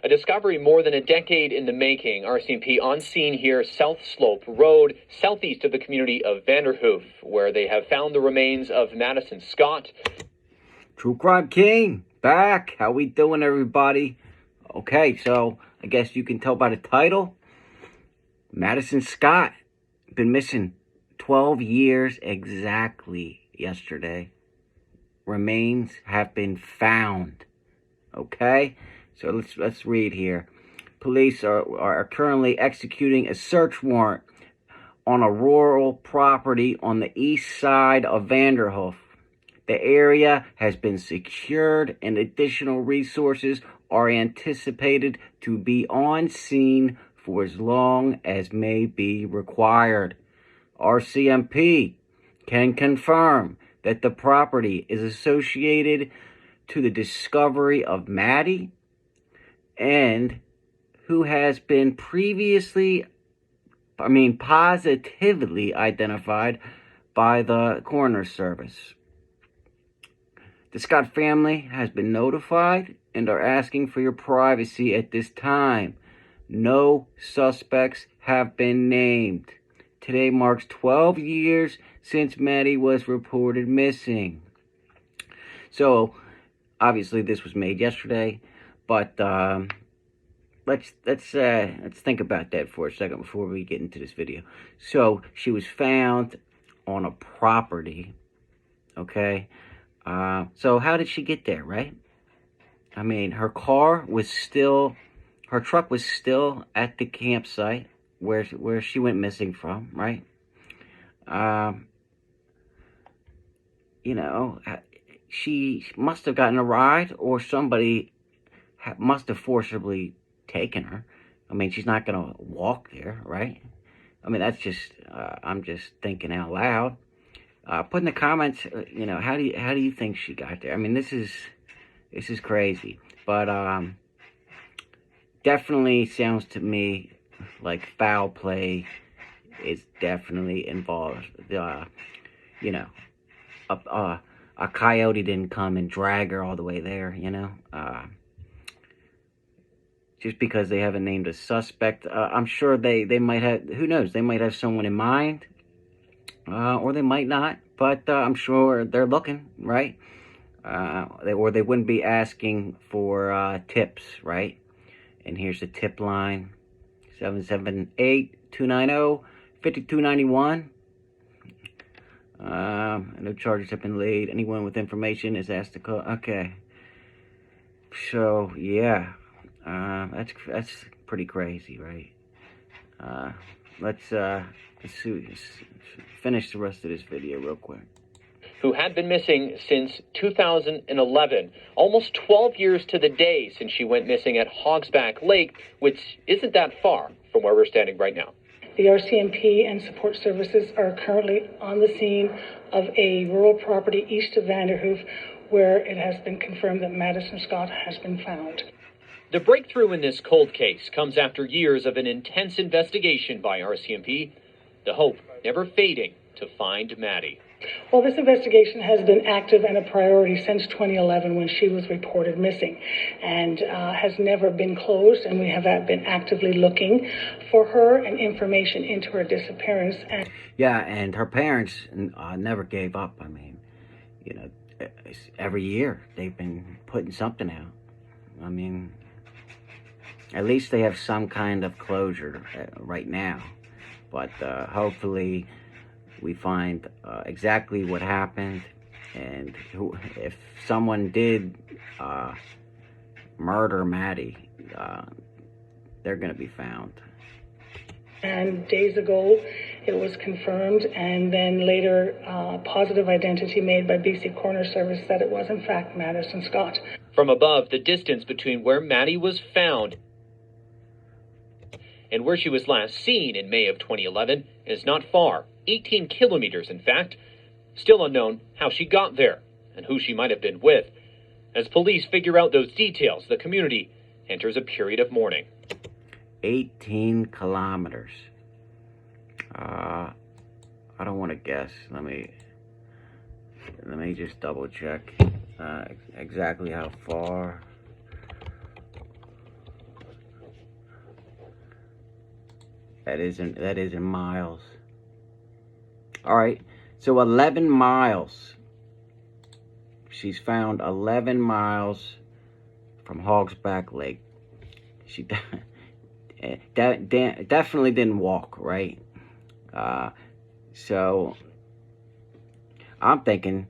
A discovery more than a decade in the making. RCMP on scene here, South Slope Road, southeast of the community of Vanderhoof, where they have found the remains of Madison Scott. True Crime King, back. How we doing, everybody? Okay, so I guess you can tell by the title. Madison Scott, been missing 12 years exactly yesterday. Remains have been found. Okay, so let's read here. Police are currently executing a search warrant on a rural property on the east side of Vanderhoof. The area has been secured and additional resources are anticipated to be on scene for as long as may be required. RCMP can confirm that the property is associated to the discovery of Maddie, and who has been positively identified by the coroner's service. The Scott family has been notified and are asking for your privacy at this time. No suspects have been named. Today marks 12 years since Maddie was reported missing. So, obviously this was made yesterday, but let's think about that for a second before we get into this video. So, she was found on a property, okay? So how did she get there, right? I mean, her truck was still at the campsite where she went missing from, right? She must have gotten a ride, or somebody must have forcibly taken her. I mean, she's not gonna walk there, right? I mean, that's just I'm just thinking out loud. Put in the comments, how do you think she got there? I mean, this is crazy, but definitely sounds to me like foul play is definitely involved. A coyote didn't come and drag her all the way there, just because they haven't named a suspect. I'm sure they might have, who knows, they might have someone in mind. Or they might not, but I'm sure they're looking, right? They wouldn't be asking for tips, right? And here's the tip line: 778-290-5291. No charges have been laid. Anyone with information is asked to call. Okay. So yeah, that's pretty crazy, right? Let's finish the rest of this video real quick. Who had been missing since 2011. Almost 12 years to the day since she went missing at Hogsback Lake, which isn't that far from where we're standing right now. The RCMP and support services are currently on the scene of a rural property east of Vanderhoof, where it has been confirmed that Madison Scott has been found. The breakthrough in this cold case comes after years of an intense investigation by RCMP, the hope never fading to find Maddie. Well, this investigation has been active and a priority since 2011 when she was reported missing, and has never been closed, and we have been actively looking for her and information into her disappearance. Yeah, and her parents never gave up. I mean, every year they've been putting something out. I mean, at least they have some kind of closure right now. But hopefully we find exactly what happened, and if someone did murder Maddie, they're going to be found. And days ago, it was confirmed, and then later positive identity made by BC Coroner Service that it was in fact Madison Scott. From above, the distance between where Maddie was found and where she was last seen in May of 2011 is not far, 18 kilometers in fact. Still unknown how she got there and who she might have been with. As police figure out those details, the community enters a period of mourning. 18 kilometers. I don't want to guess. Let me just double check exactly how far. That is in miles. All right, so 11 miles. She's found 11 miles from Hog's Back Lake. She definitely didn't walk, right? So I'm thinking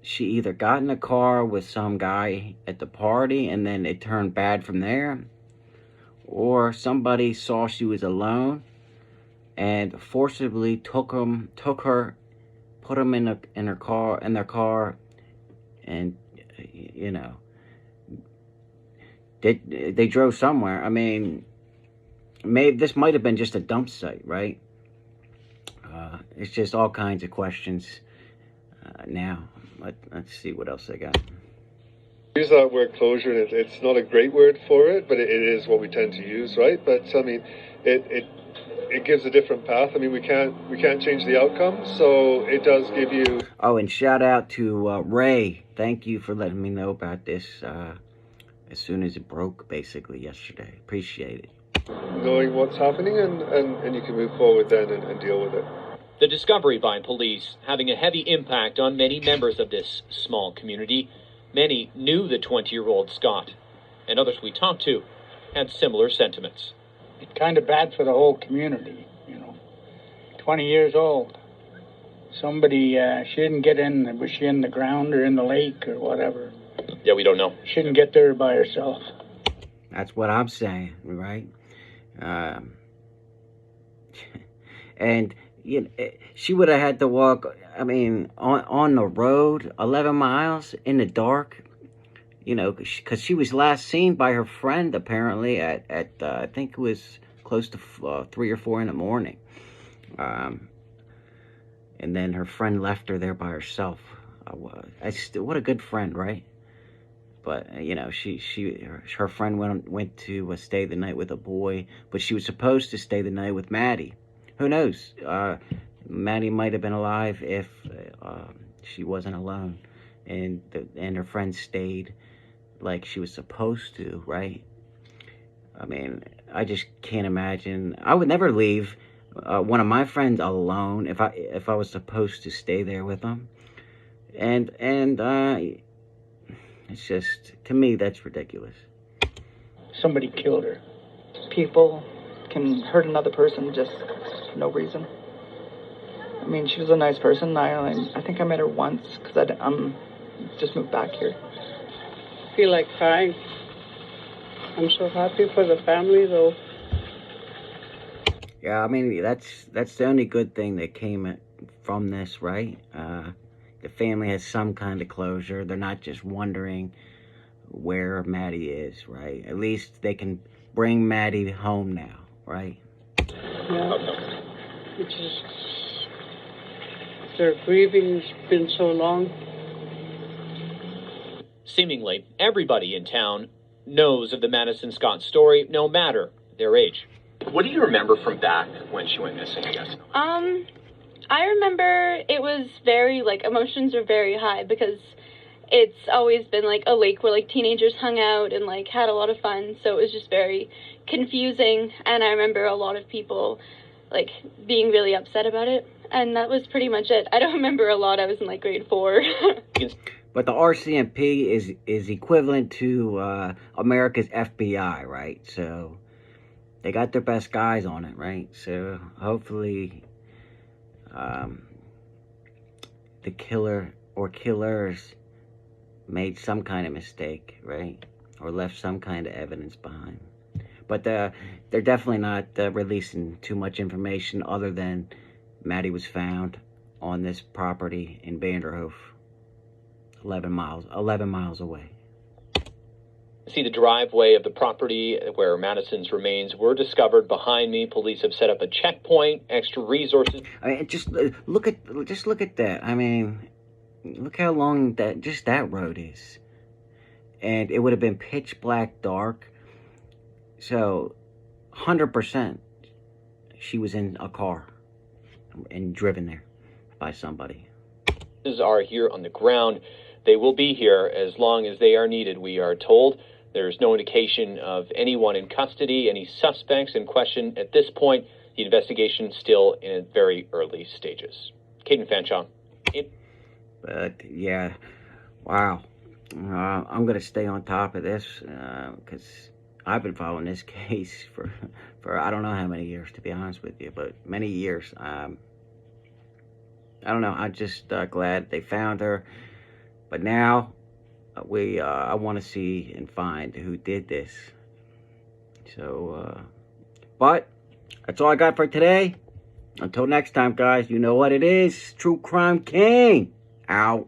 she either got in a car with some guy at the party and then it turned bad from there, or somebody saw she was alone and forcibly took her, put them in their car, and they drove somewhere. I mean, maybe this might have been just a dump site, right? It's just all kinds of questions now. Let's see what else I got. Use that word closure, and it's not a great word for it, but it is what we tend to use, right? But I mean, it gives a different path. I mean, we can't change the outcome, so it does give you. Oh, and shout out to Ray. Thank you for letting me know about this as soon as it broke, basically yesterday. Appreciate it. Knowing what's happening, and you can move forward then and deal with it. The discovery by police having a heavy impact on many members of this small community. Many knew the 20-year-old Scott, and others we talked to had similar sentiments. It's kind of bad for the whole community, 20 years old. Somebody, she didn't get in, was she in the ground or in the lake or whatever? Yeah, we don't know. She didn't get there by herself. That's what I'm saying, right? And she would have had to walk, I mean, on the road 11 miles in the dark, because she was last seen by her friend apparently at I think it was close to 3 or 4 in the morning. And then her friend left her there by herself. What a good friend, right? But her friend went to stay the night with a boy, but she was supposed to stay the night with Maddie. Who knows? Maddie might have been alive if she wasn't alone, and her friend stayed like she was supposed to, right? I mean, I just can't imagine. I would never leave one of my friends alone if I was supposed to stay there with them, and it's just, to me, that's ridiculous. Somebody killed her. People can hurt another person just for no reason. I mean, she was a nice person. I think I met her once because I'm just moved back here. I feel like crying. I'm so happy for the family, though. Yeah, I mean, that's the only good thing that came from this, right? The family has some kind of closure. They're not just wondering where Maddie is, right? At least they can bring Maddie home now, right? Yeah. It's just their grieving's been so long. Seemingly, everybody in town knows of the Madison Scott story, no matter their age. What do you remember from back when she went missing, I guess? I remember it was very, emotions were very high because it's always been, a lake where, teenagers hung out and, had a lot of fun. So it was just very confusing. And I remember a lot of people, being really upset about it. And that was pretty much it. I don't remember a lot. I was in, grade 4. But the RCMP is equivalent to America's FBI, right? So they got their best guys on it, right? So hopefully the killer or killers made some kind of mistake, right? Or left some kind of evidence behind. But they're definitely not releasing too much information other than Maddie was found on this property in Vanderhoof, 11 miles away. See the driveway of the property where Madison's remains were discovered behind me. Police have set up a checkpoint, extra resources. I mean, just look at that. I mean, look how long that road is, and it would have been pitch black dark. So, 100%, she was in a car and driven there by somebody. Are here on the ground. They will be here as long as they are needed, we are told. There's no indication of anyone in custody, any suspects in question at this point. The investigation still in very early stages. Caden Fanshaw. But yeah, wow. I'm gonna stay on top of this because I've been following this case for I don't know how many years, to be honest with you, but many years. I don't know. I'm just glad they found her. But now I want to see and find who did this. So, but that's all I got for today. Until next time, guys, you know what it is. True Crime King out.